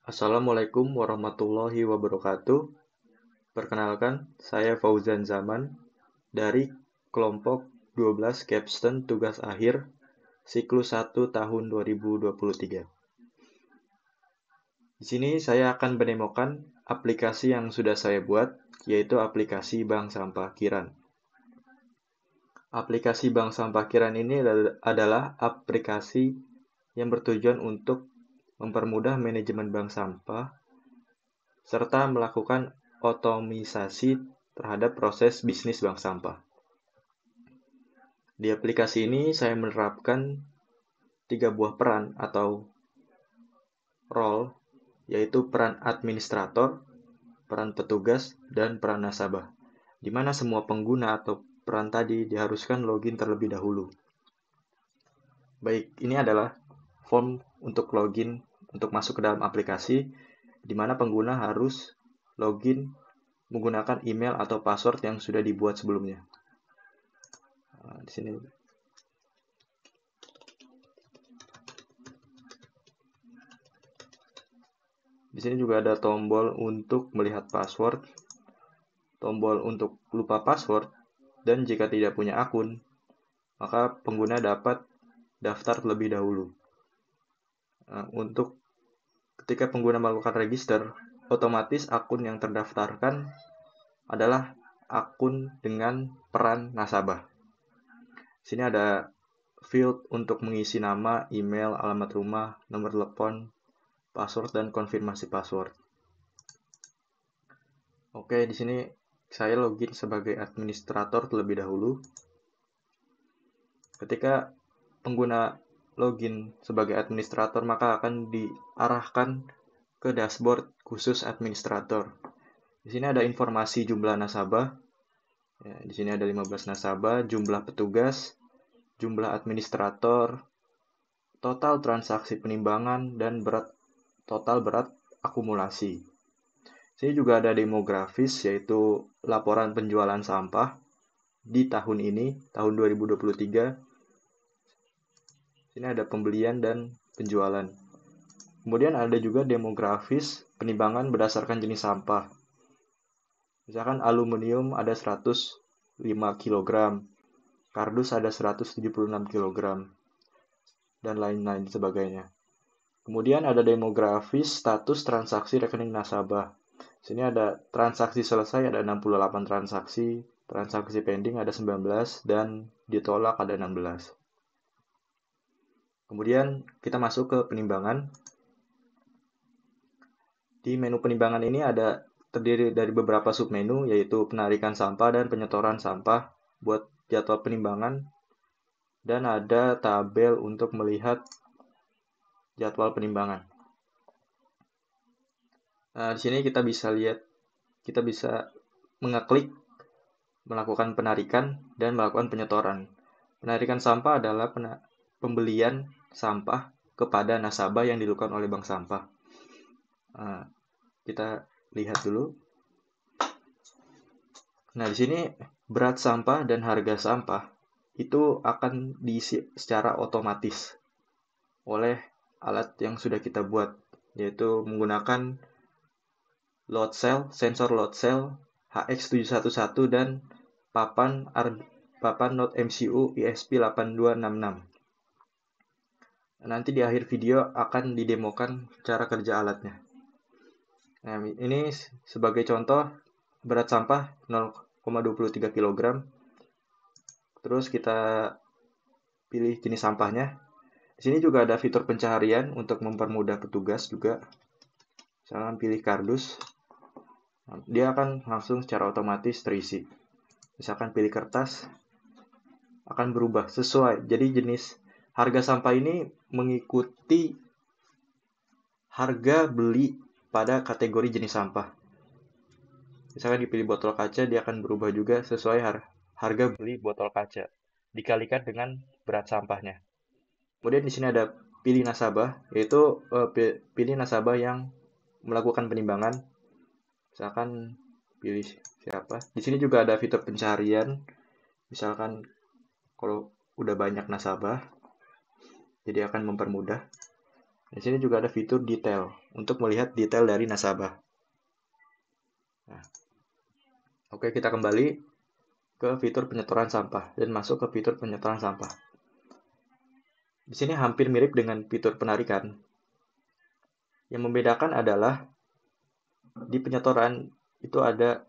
Assalamualaikum warahmatullahi wabarakatuh. Perkenalkan, saya Fauzan Zaman dari kelompok 12 Capstone Tugas Akhir Siklus 1 tahun 2023. Di sini saya akan mendemokan aplikasi yang sudah saya buat, yaitu aplikasi Bank Sampah Kiran. Aplikasi Bank Sampah Kiran ini adalah aplikasi yang bertujuan untuk mempermudah manajemen bank sampah serta melakukan otomisasi terhadap proses bisnis bank sampah. Di aplikasi ini saya menerapkan 3 buah peran atau role, yaitu peran administrator, peran petugas, dan peran nasabah, di mana semua pengguna atau peran tadi diharuskan login terlebih dahulu. Baik, ini adalah form untuk login untuk masuk ke dalam aplikasi, di mana pengguna harus login menggunakan email atau password yang sudah dibuat sebelumnya. Di sini juga ada tombol untuk melihat password, tombol untuk lupa password, dan jika tidak punya akun, maka pengguna dapat daftar terlebih dahulu. Untuk ketika pengguna melakukan register, otomatis akun yang terdaftarkan adalah akun dengan peran nasabah. Di sini ada field untuk mengisi nama, email, alamat rumah, nomor telepon, password, dan konfirmasi password. Oke, di sini saya login sebagai administrator terlebih dahulu. Ketika pengguna login sebagai administrator, maka akan diarahkan ke dashboard khusus administrator. Di sini ada informasi jumlah nasabah. Ya, di sini ada 15 nasabah, jumlah petugas, jumlah administrator, total transaksi penimbangan, dan total berat akumulasi. Sini juga ada demografis, yaitu laporan penjualan sampah di tahun ini, tahun 2023. Sini ada pembelian dan penjualan. Kemudian ada juga demografis penimbangan berdasarkan jenis sampah. Misalkan aluminium ada 105 kg, kardus ada 176 kg, dan lain-lain sebagainya. Kemudian ada demografis status transaksi rekening nasabah. Sini ada transaksi selesai ada 68 transaksi, transaksi pending ada 19, dan ditolak ada 16. Kemudian kita masuk ke penimbangan. Di menu penimbangan ini terdiri dari beberapa submenu, yaitu penarikan sampah dan penyetoran sampah buat jadwal penimbangan, dan ada tabel untuk melihat jadwal penimbangan. Di sini kita bisa mengeklik melakukan penarikan dan melakukan penyetoran. Penarikan sampah adalah pembelian sampah kepada nasabah yang dilakukan oleh bank sampah. Kita lihat dulu. Nah, di sini berat sampah dan harga sampah itu akan diisi secara otomatis oleh alat yang sudah kita buat, yaitu menggunakan load cell, sensor load cell HX711 dan papan Node MCU ESP8266. Nanti di akhir video akan didemokan cara kerja alatnya. Nah, ini sebagai contoh berat sampah 0,23 kg. Terus kita pilih jenis sampahnya. Di sini juga ada fitur pencaharian untuk mempermudah petugas juga. Misalkan pilih kardus, dia akan langsung secara otomatis terisi. Misalkan pilih kertas, akan berubah sesuai. Jadi jenis harga sampah ini mengikuti harga beli pada kategori jenis sampah. Misalkan dipilih botol kaca, dia akan berubah juga sesuai harga beli botol kaca dikalikan dengan berat sampahnya. Kemudian di sini ada pilih nasabah, yaitu pilih nasabah yang melakukan penimbangan. Misalkan pilih siapa. Di sini juga ada fitur pencarian. Misalkan kalau udah banyak nasabah, jadi akan mempermudah. Di sini juga ada fitur detail untuk melihat detail dari nasabah. Nah, oke, kita kembali ke fitur penyetoran sampah dan masuk ke fitur penyetoran sampah. Di sini hampir mirip dengan fitur penarikan. Yang membedakan adalah di penyetoran itu ada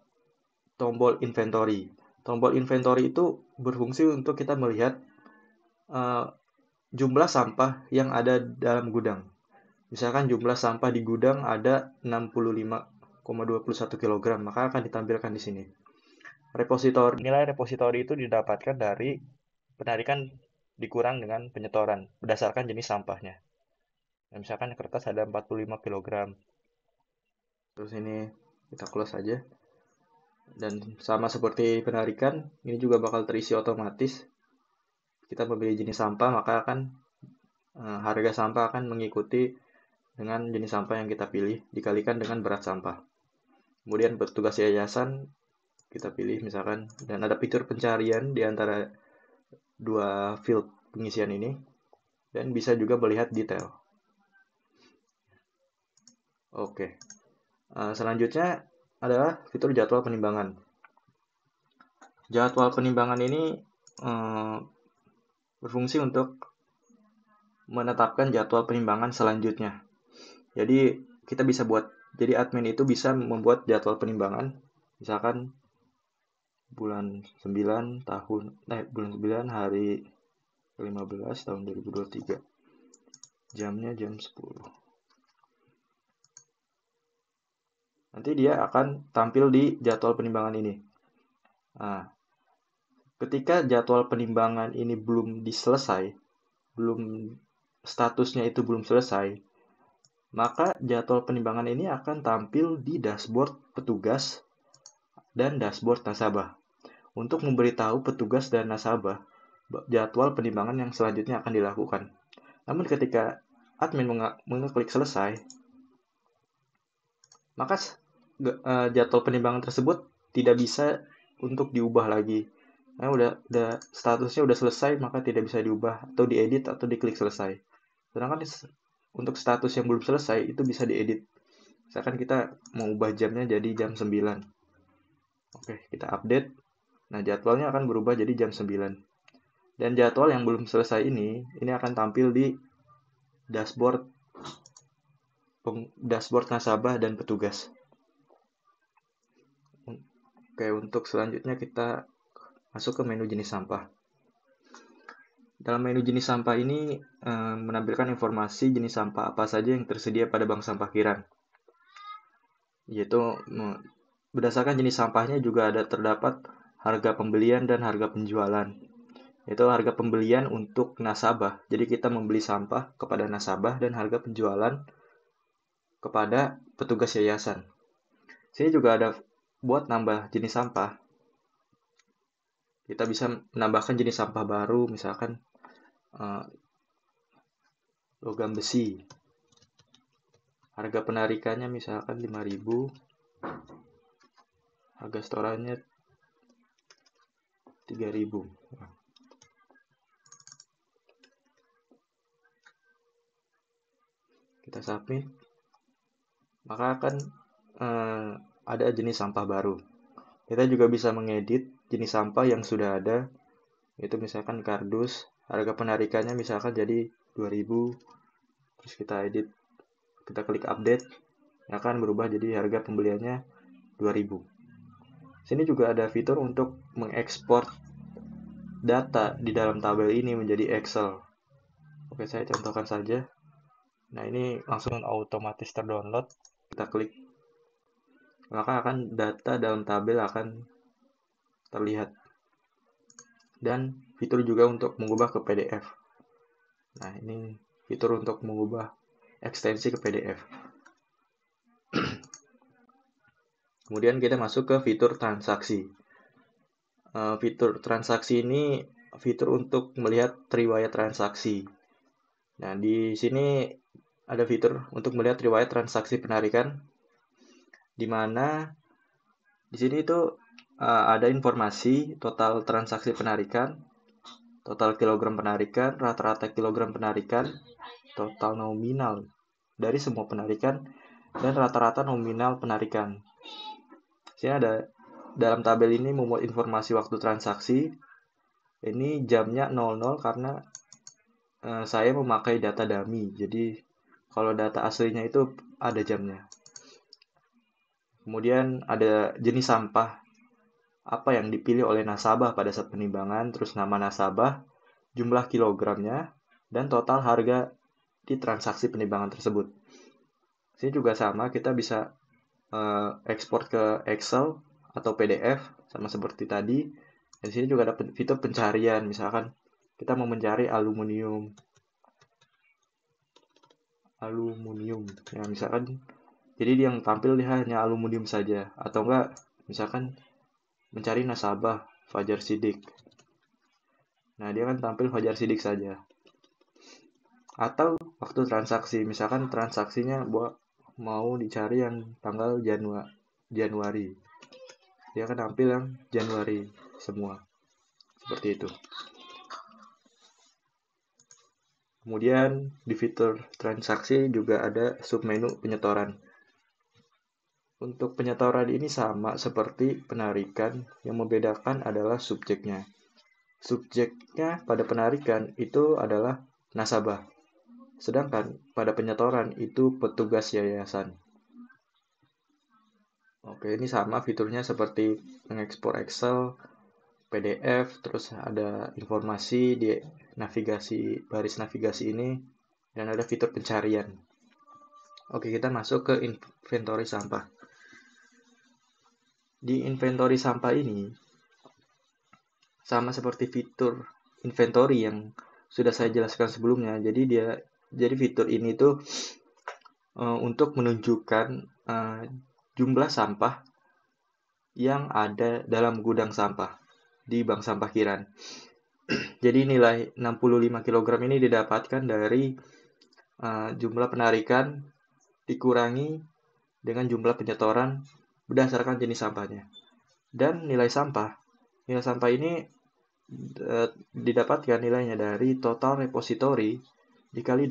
tombol inventory. Tombol inventory itu berfungsi untuk kita melihat jumlah sampah yang ada dalam gudang. Misalkan jumlah sampah di gudang ada 65,21 kg, maka akan ditampilkan di sini. Nilai repositori itu didapatkan dari penarikan dikurang dengan penyetoran berdasarkan jenis sampahnya. Nah, misalkan kertas ada 45 kg. Terus ini kita close saja. Dan sama seperti penarikan, ini juga bakal terisi otomatis. Kita memilih jenis sampah, maka harga sampah akan mengikuti dengan jenis sampah yang kita pilih dikalikan dengan berat sampah. Kemudian petugas yayasan kita pilih misalkan, dan ada fitur pencarian di antara dua field pengisian ini, dan bisa juga melihat detail. Oke, selanjutnya adalah fitur jadwal penimbangan. Jadwal penimbangan ini berfungsi untuk menetapkan jadwal penimbangan selanjutnya. Jadi kita bisa jadi admin itu bisa membuat jadwal penimbangan, misalkan bulan 9 hari 15 tahun 2023. Jamnya jam 10. Nanti dia akan tampil di jadwal penimbangan ini. Nah, ketika jadwal penimbangan ini belum statusnya itu belum selesai, maka jadwal penimbangan ini akan tampil di dashboard petugas dan dashboard nasabah untuk memberitahu petugas dan nasabah jadwal penimbangan yang selanjutnya akan dilakukan. Namun ketika admin mengeklik selesai, maka jadwal penimbangan tersebut tidak bisa untuk diubah lagi. Nah, udah statusnya udah selesai, maka tidak bisa diubah atau diedit atau diklik selesai. Sedangkan untuk status yang belum selesai itu bisa diedit. Misalkan kita mau ubah jamnya jadi jam 9. Oke, kita update. Nah, jadwalnya akan berubah jadi jam 9. Dan jadwal yang belum selesai ini akan tampil di dashboard nasabah dan petugas. Oke, untuk selanjutnya kita masuk ke menu jenis sampah. Dalam menu jenis sampah ini menampilkan informasi jenis sampah apa saja yang tersedia pada bank sampah Kiran. Yaitu berdasarkan jenis sampahnya juga terdapat harga pembelian dan harga penjualan. Yaitu harga pembelian untuk nasabah. Jadi kita membeli sampah kepada nasabah, dan harga penjualan kepada petugas yayasan. Sini juga ada buat nambah jenis sampah. Kita bisa menambahkan jenis sampah baru, misalkan logam besi. Harga penarikannya misalkan 5.000. Harga setorannya 3.000. Kita submit, maka akan ada jenis sampah baru. Kita juga bisa mengedit jenis sampah yang sudah ada, itu misalkan kardus, harga penarikannya misalkan jadi 2.000, terus kita edit, kita klik update, akan berubah jadi harga pembeliannya 2.000. Sini juga ada fitur untuk mengekspor data di dalam tabel ini menjadi Excel. Oke, saya contohkan saja. Nah, ini langsung otomatis terdownload. Kita klik, maka data dalam tabel akan terlihat. Dan fitur juga untuk mengubah ke PDF. Nah, ini fitur untuk mengubah ekstensi ke PDF. Kemudian kita masuk ke fitur transaksi. Fitur transaksi ini fitur untuk melihat riwayat transaksi. Nah, di sini ada fitur untuk melihat riwayat transaksi penarikan, di mana di sini itu ada informasi total transaksi penarikan, total kilogram penarikan, rata-rata kilogram penarikan, total nominal dari semua penarikan dan rata-rata nominal penarikan. Sini ada dalam tabel ini memuat informasi waktu transaksi. Ini jamnya 00 karena saya memakai data dummy. Jadi kalau data aslinya itu ada jamnya. Kemudian ada jenis sampah apa yang dipilih oleh nasabah pada saat penimbangan, terus nama nasabah, jumlah kilogramnya, dan total harga di transaksi penimbangan tersebut. Sini juga sama, kita bisa ekspor ke Excel atau PDF sama seperti tadi. Dan sini juga ada fitur pencarian, misalkan kita mau mencari aluminium. Ya misalkan jadi yang tampil dia hanya aluminium saja, atau enggak misalkan mencari nasabah Fajar Sidik. Nah, dia kan tampil Fajar Sidik saja. Atau waktu transaksi, misalkan transaksinya mau dicari yang tanggal Januari. Dia akan tampil yang Januari semua. Seperti itu. Kemudian di fitur transaksi juga ada submenu penyetoran. Untuk penyetoran ini sama seperti penarikan, yang membedakan adalah subjeknya. Subjeknya pada penarikan itu adalah nasabah, sedangkan pada penyetoran itu petugas yayasan. Oke, ini sama fiturnya seperti mengekspor Excel, PDF, terus ada informasi di navigasi, baris navigasi ini, dan ada fitur pencarian. Oke, kita masuk ke inventory sampah. Di inventory sampah ini, sama seperti fitur inventory yang sudah saya jelaskan sebelumnya. Jadi fitur ini tuh untuk menunjukkan jumlah sampah yang ada dalam gudang sampah di bank sampah Kiran. Jadi nilai 65 kg ini didapatkan dari jumlah penarikan dikurangi dengan jumlah penyetoran berdasarkan jenis sampahnya. Dan nilai sampah ini didapatkan nilainya dari total repository dikali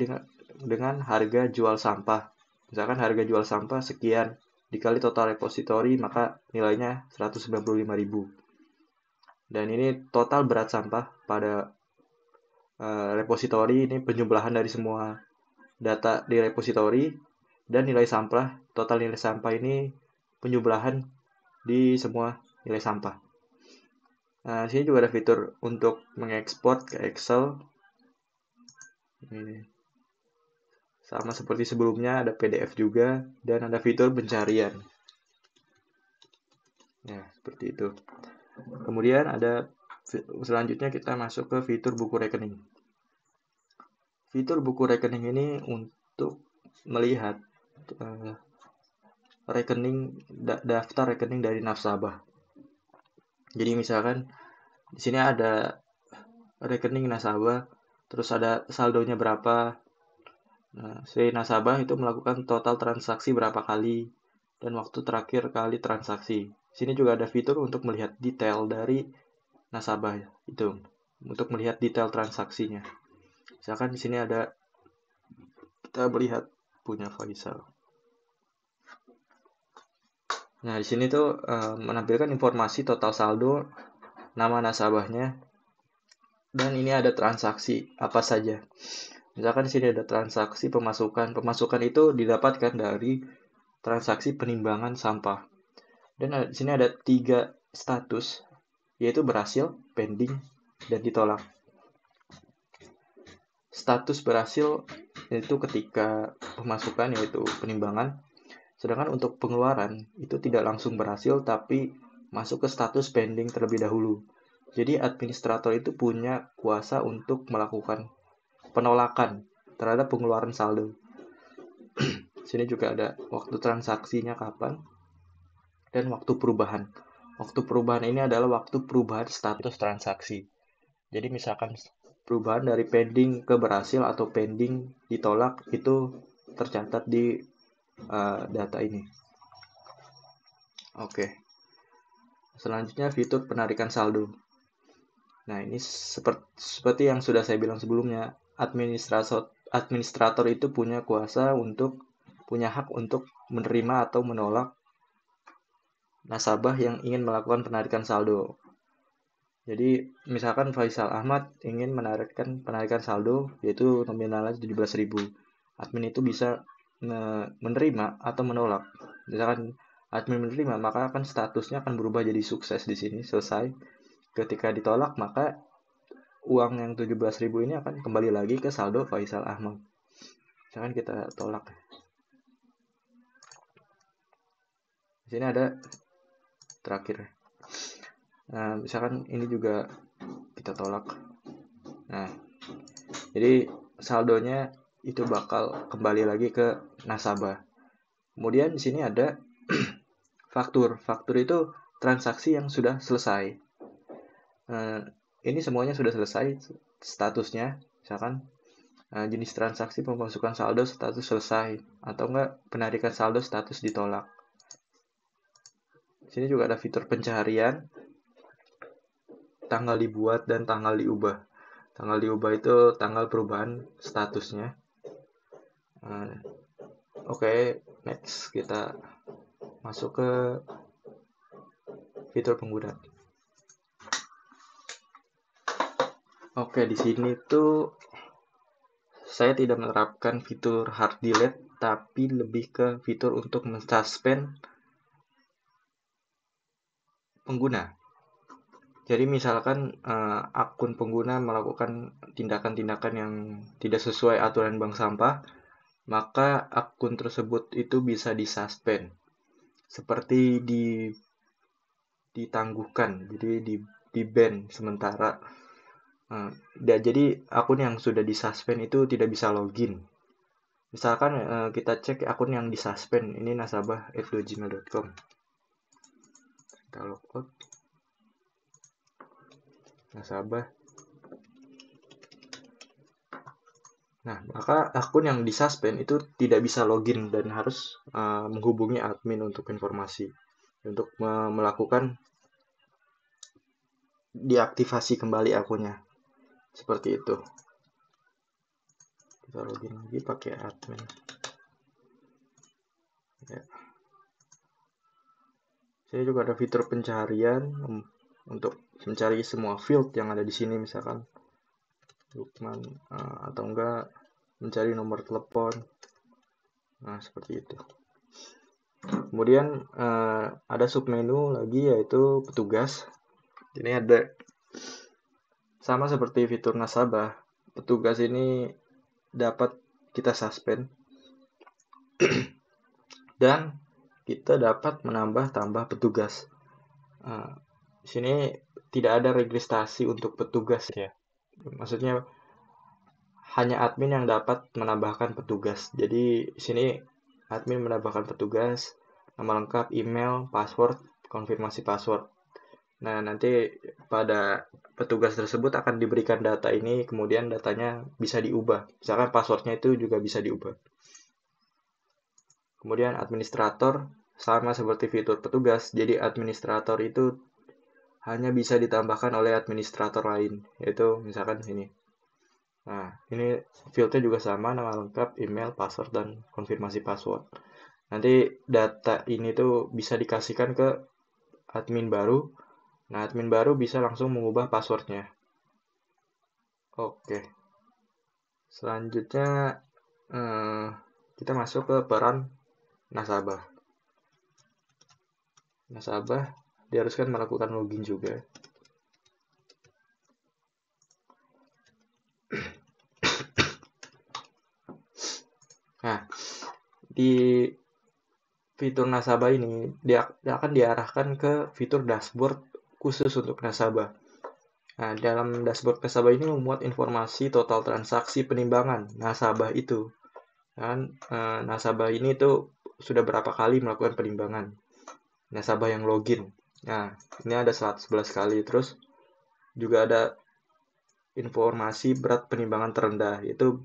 dengan harga jual sampah. Misalkan harga jual sampah sekian dikali total repository, maka nilainya 195.000. Dan ini total berat sampah pada repository, ini penjumlahan dari semua data di repository, dan nilai sampah, total nilai sampah ini penjumlahan di semua nilai sampah. Nah, sini juga ada fitur untuk mengekspor ke Excel. Ini sama seperti sebelumnya, ada PDF juga, dan ada fitur pencarian. Ya, seperti itu. Kemudian ada selanjutnya kita masuk ke fitur buku rekening. Fitur buku rekening ini untuk melihat daftar rekening dari nasabah. Jadi misalkan di sini ada rekening nasabah, terus ada saldonya berapa. Nah, si nasabah itu melakukan total transaksi berapa kali dan waktu terakhir kali transaksi. Sini juga ada fitur untuk melihat detail dari nasabah itu, untuk melihat detail transaksinya. Misalkan di sini ada, kita melihat punya Faisal. Nah, di sini tuh menampilkan informasi total saldo, nama nasabahnya, dan ini ada transaksi apa saja. Misalkan di sini ada transaksi pemasukan. Pemasukan itu didapatkan dari transaksi penimbangan sampah. Dan di sini ada 3 status, yaitu berhasil, pending, dan ditolak. Status berhasil itu ketika pemasukan, yaitu penimbangan. Sedangkan untuk pengeluaran itu tidak langsung berhasil, tapi masuk ke status pending terlebih dahulu. Jadi administrator itu punya kuasa untuk melakukan penolakan terhadap pengeluaran saldo. Sini juga ada waktu transaksinya kapan dan waktu perubahan. Waktu perubahan ini adalah waktu perubahan status transaksi. Jadi misalkan perubahan dari pending ke berhasil atau pending ditolak itu tercatat di data ini. Oke. Selanjutnya fitur penarikan saldo. Nah, ini seperti yang sudah saya bilang sebelumnya, administrator itu punya hak untuk menerima atau menolak nasabah yang ingin melakukan penarikan saldo. Jadi misalkan Faisal Ahmad ingin penarikan saldo yaitu nominalnya 17.000. Admin itu bisa menerima atau menolak. Misalkan admin menerima, maka akan statusnya akan berubah jadi sukses di sini, selesai. Ketika ditolak, maka uang yang 17.000 ini akan kembali lagi ke saldo Faisal Ahmad. Misalkan kita tolak. Di sini ada terakhir. Nah, misalkan ini juga kita tolak. Nah, jadi saldonya itu bakal kembali lagi ke nasabah. Kemudian di sini ada faktur. Faktur itu transaksi yang sudah selesai. Ini semuanya sudah selesai statusnya. Misalkan jenis transaksi pemasukan saldo status selesai, atau enggak penarikan saldo status ditolak. Di sini juga ada fitur pencaharian, tanggal dibuat dan tanggal diubah. Tanggal diubah itu tanggal perubahan statusnya. Oke, next kita masuk ke fitur pengguna. Oke, di sini tuh saya tidak menerapkan fitur hard delete, tapi lebih ke fitur untuk mensuspend pengguna. Jadi misalkan akun pengguna melakukan tindakan-tindakan yang tidak sesuai aturan bank sampah, maka akun tersebut itu bisa disuspend. Seperti ditangguhkan, jadi di-ban sementara. Jadi akun yang sudah disuspend itu tidak bisa login. Misalkan kita cek akun yang disuspend, ini nasabah@gmail.com. Kita logout. Nasabah. Nah, maka akun yang disuspend itu tidak bisa login dan harus menghubungi admin untuk informasi, untuk melakukan diaktifasi kembali akunnya. Seperti itu. Kita login lagi pakai admin. Ya. Sini juga ada fitur pencarian untuk mencari semua field yang ada di sini, misalkan Lukman, atau enggak mencari nomor telepon. Nah, seperti itu. Kemudian ada submenu lagi, yaitu petugas. Ini ada sama seperti fitur nasabah. Petugas ini dapat kita suspend dan kita dapat tambah petugas. Di sini tidak ada registrasi untuk petugas ya. Maksudnya hanya admin yang dapat menambahkan petugas. Jadi di sini admin menambahkan petugas, nama lengkap, email, password, konfirmasi password. Nah, nanti pada petugas tersebut akan diberikan data ini, kemudian datanya bisa diubah. Misalkan passwordnya itu juga bisa diubah. Kemudian administrator, sama seperti fitur petugas, jadi administrator itu hanya bisa ditambahkan oleh administrator lain, yaitu misalkan sini. Nah, ini fieldnya juga sama, nama lengkap, email, password, dan konfirmasi password. Nanti data ini tuh bisa dikasihkan ke admin baru. Nah, admin baru bisa langsung mengubah passwordnya. Oke. Selanjutnya kita masuk ke peran nasabah. Nasabah diharuskan melakukan login juga. Nah, di fitur nasabah ini dia akan diarahkan ke fitur dashboard khusus untuk nasabah. Nah, dalam dashboard nasabah ini memuat informasi total transaksi penimbangan nasabah itu. Dan nasabah ini tuh sudah berapa kali melakukan penimbangan. Nasabah yang login. Nah, ini ada 111 kali. Terus juga ada informasi berat penimbangan terendah, yaitu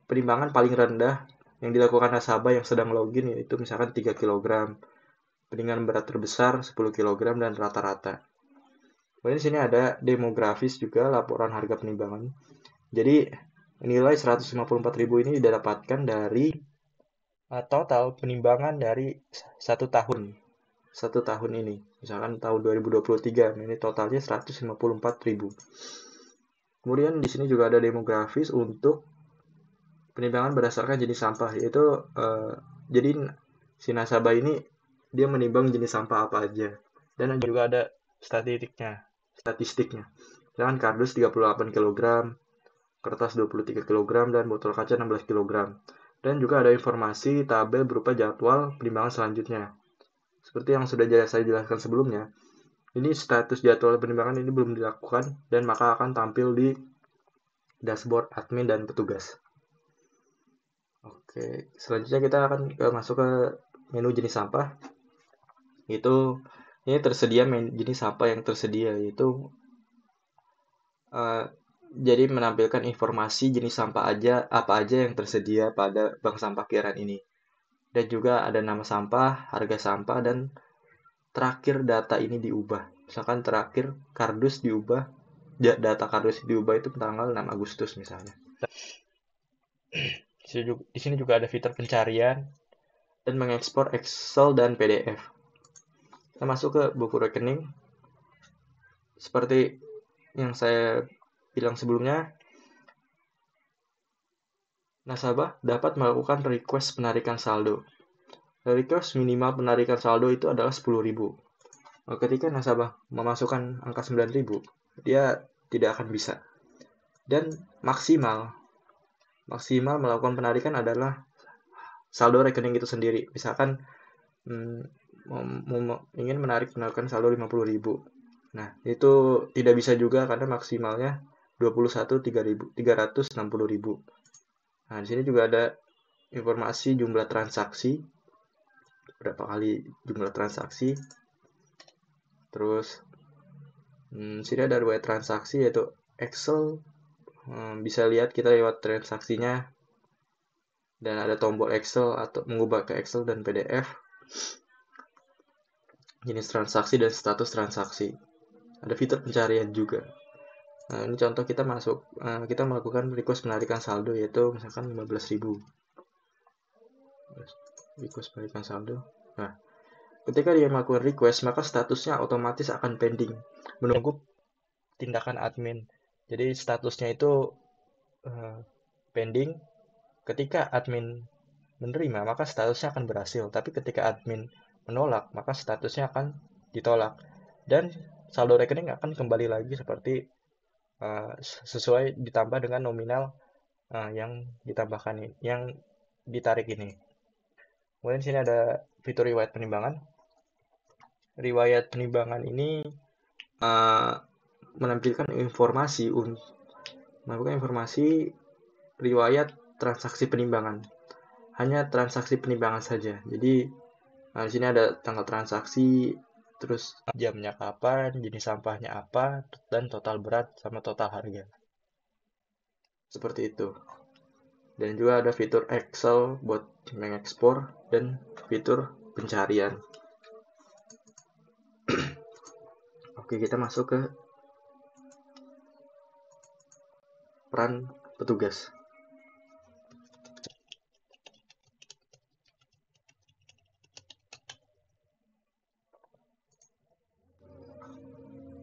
penimbangan paling rendah yang dilakukan nasabah yang sedang login yaitu misalkan 3 kg. Penimbangan berat terbesar 10 kg dan rata-rata. Kemudian di sini ada demografis juga, laporan harga penimbangan. Jadi Nilai 154.000 ini didapatkan dari total penimbangan dari satu tahun ini. Misalkan tahun 2023, ini totalnya 154.000. Kemudian di sini juga ada demografis untuk penimbangan berdasarkan jenis sampah, yaitu jadi si nasabah ini dia menimbang jenis sampah apa aja. Dan juga ada statistiknya. Misalkan kardus 38 kg, kertas 23 kg, dan botol kaca 16 kg. Dan juga ada informasi tabel berupa jadwal penimbangan selanjutnya. Seperti yang sudah saya jelaskan sebelumnya, ini status jadwal penimbangan ini belum dilakukan dan maka akan tampil di dashboard admin dan petugas. Oke, selanjutnya kita akan masuk ke menu jenis sampah. Ini tersedia jenis sampah yang tersedia, yaitu jadi menampilkan informasi jenis sampah apa aja yang tersedia pada bank sampah Kiaran ini. Dan juga ada nama sampah, harga sampah, dan terakhir data ini diubah. Misalkan terakhir kardus diubah, data kardus diubah itu tanggal 6 Agustus misalnya. Di sini juga ada fitur pencarian dan mengekspor Excel dan PDF. Kita masuk ke buku rekening. Seperti yang saya bilang sebelumnya, nasabah dapat melakukan request penarikan saldo. Request minimal penarikan saldo itu adalah 10.000. Ketika nasabah memasukkan angka 9.000, dia tidak akan bisa. Dan maksimal melakukan penarikan adalah saldo rekening itu sendiri. Misalkan ingin menarikan saldo 50.000. Nah, itu tidak bisa juga karena maksimalnya 21.360.000. Nah, di sini juga ada informasi jumlah transaksi, berapa kali jumlah transaksi. Terus sini ada riwayat transaksi, yaitu Excel. Bisa lihat kita lewat transaksinya, dan ada tombol Excel atau mengubah ke Excel dan PDF, jenis transaksi dan status transaksi. Ada fitur pencarian juga. Nah, ini contoh kita kita melakukan request penarikan saldo, yaitu misalkan 15.000. Request penarikan saldo. Nah, ketika dia melakukan request, maka statusnya otomatis akan pending, menunggu tindakan admin. Jadi statusnya itu pending. Ketika admin menerima, maka statusnya akan berhasil. Tapi ketika admin menolak, maka statusnya akan ditolak. Dan saldo rekening akan kembali lagi seperti sesuai ditambah dengan nominal yang ditambahkan ini, yang ditarik ini. Kemudian sini ada fitur riwayat penimbangan. Riwayat penimbangan ini menampilkan informasi riwayat transaksi penimbangan. Hanya transaksi penimbangan saja. Jadi di sini ada tanggal transaksi, terus jamnya kapan, jenis sampahnya apa, dan total berat sama total harga. Seperti itu. Dan juga ada fitur Excel buat mengekspor dan fitur pencarian. Oke, kita masuk ke peran petugas.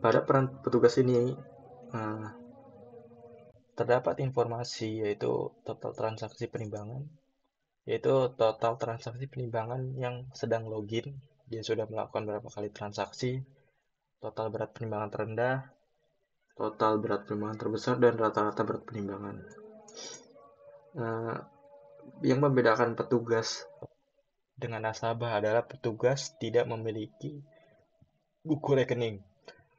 Pada peran petugas ini terdapat informasi, yaitu total transaksi penimbangan, yang sedang login, dia sudah melakukan berapa kali transaksi, total berat penimbangan terendah, total berat penimbangan terbesar, dan rata-rata berat penimbangan. Yang membedakan petugas dengan nasabah adalah petugas tidak memiliki buku rekening,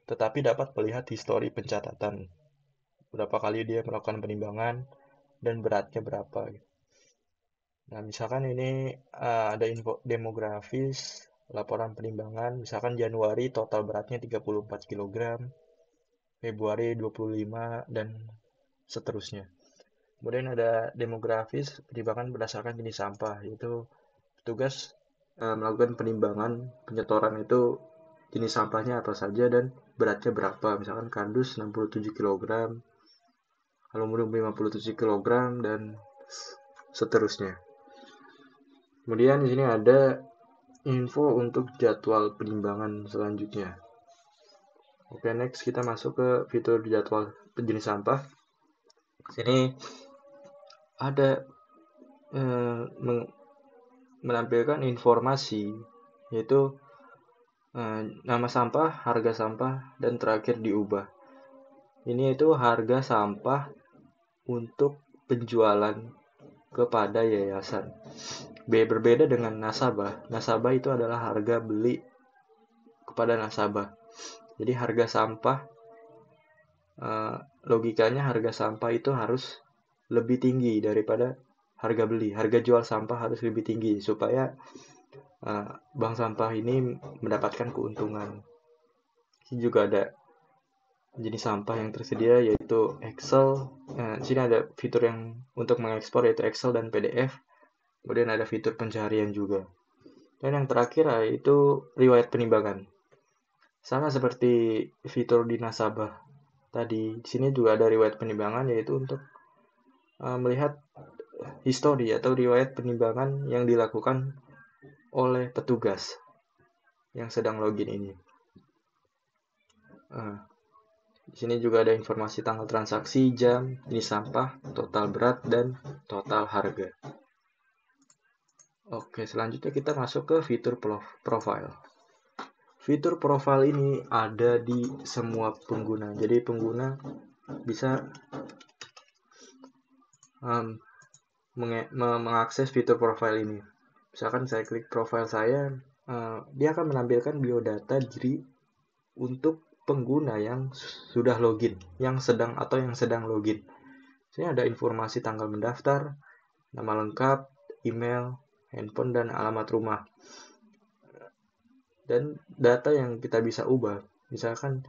tetapi dapat melihat histori pencatatan, berapa kali dia melakukan penimbangan, dan beratnya berapa. Nah, misalkan ini ada info demografis, laporan penimbangan, misalkan Januari total beratnya 34 kg, Februari 25, dan seterusnya. Kemudian ada demografis penimbangan berdasarkan jenis sampah, yaitu petugas melakukan penimbangan penyetoran itu jenis sampahnya apa saja dan beratnya berapa. Misalkan kardus 67 kg, aluminium 57 kg, dan seterusnya. Kemudian di sini ada info untuk jadwal penimbangan selanjutnya. Oke, next kita masuk ke fitur jadwal jenis sampah. Sini ada menampilkan informasi, yaitu nama sampah, harga sampah, dan terakhir diubah. Ini itu harga sampah untuk penjualan kepada yayasan. Berbeda dengan nasabah. Nasabah itu adalah harga beli kepada nasabah. Jadi harga sampah, logikanya harga sampah itu harus lebih tinggi daripada harga beli. Harga jual sampah harus lebih tinggi supaya bank sampah ini mendapatkan keuntungan. Ini juga ada jenis sampah yang tersedia, yaitu Excel. Di sini ada fitur yang untuk mengekspor, yaitu Excel dan PDF. Kemudian ada fitur pencarian juga. Dan yang terakhir yaitu riwayat penimbangan. Sama seperti fitur di nasabah tadi, di sini juga ada riwayat penimbangan, yaitu untuk melihat histori atau riwayat penimbangan yang dilakukan oleh petugas yang sedang login ini. Di sini juga ada informasi tanggal transaksi, jam, jenis sampah, total berat, dan total harga. Oke, selanjutnya kita masuk ke fitur profile. Fitur profile ini ada di semua pengguna. Jadi pengguna bisa mengakses fitur profile ini. Misalkan saya klik profile saya, dia akan menampilkan biodata diri untuk pengguna yang sudah login, yang sedang login. Sini ada informasi tanggal mendaftar, nama lengkap, email, handphone, dan alamat rumah. Dan data yang kita bisa ubah, misalkan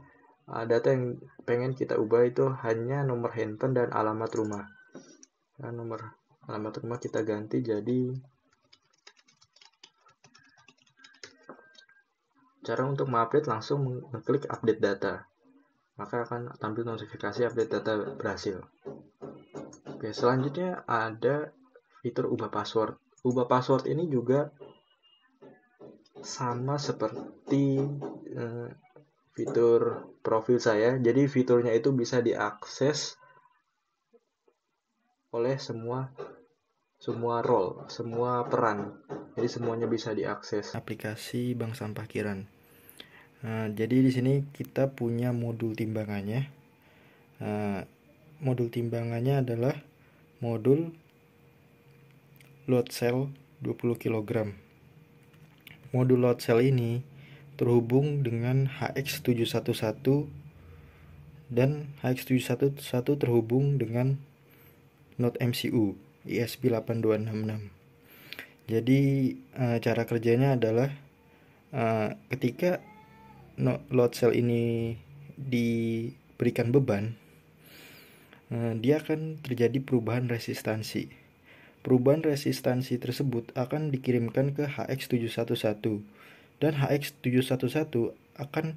data yang pengen kita ubah itu hanya nomor handphone dan alamat rumah. Nah, alamat rumah kita ganti jadi, cara untuk mengupdate langsung mengklik update data, maka akan tampil notifikasi update data berhasil. Oke, selanjutnya ada fitur ubah password. Ubah password ini juga sama seperti fitur profil saya. Jadi fiturnya itu bisa diakses oleh semua role, semua peran. Jadi semuanya bisa diakses. Aplikasi Bank Sampah Kiran. Jadi di sini kita punya modul timbangannya. Modul timbangannya adalah modul load cell 20 kg. Modul load cell ini terhubung dengan HX711 dan HX711 terhubung dengan Node MCU ESP8266. Jadi cara kerjanya adalah ketika load cell ini diberikan beban, dia akan terjadi perubahan resistansi. Perubahan resistansi tersebut akan dikirimkan ke HX711 dan HX711 akan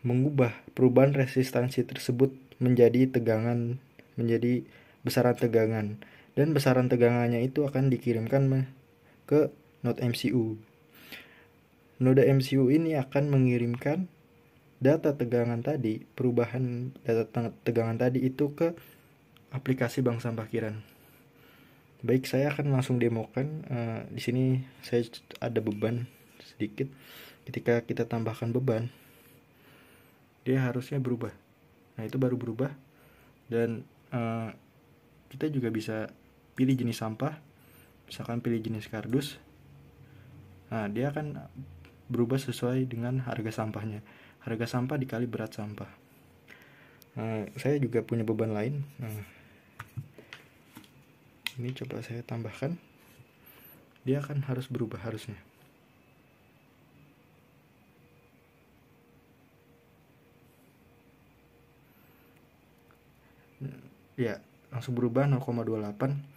mengubah perubahan resistansi tersebut menjadi tegangan, menjadi besaran tegangan, dan besaran tegangannya itu akan dikirimkan ke node MCU. Node MCU ini akan mengirimkan data tegangan tadi, perubahan data tegangan tadi itu ke aplikasi Bank Sampah Kiran. Baik, saya akan langsung demokan. Di sini saya ada beban sedikit. Ketika kita tambahkan beban, dia harusnya berubah. Nah, itu baru berubah. Dan kita juga bisa pilih jenis sampah. Misalkan pilih jenis kardus. Nah, dia akan berubah sesuai dengan harga sampahnya. Harga sampah dikali berat sampah. Saya juga punya beban lain. Ini coba saya tambahkan. Dia akan harus berubah harusnya. Ya, langsung berubah 0,28.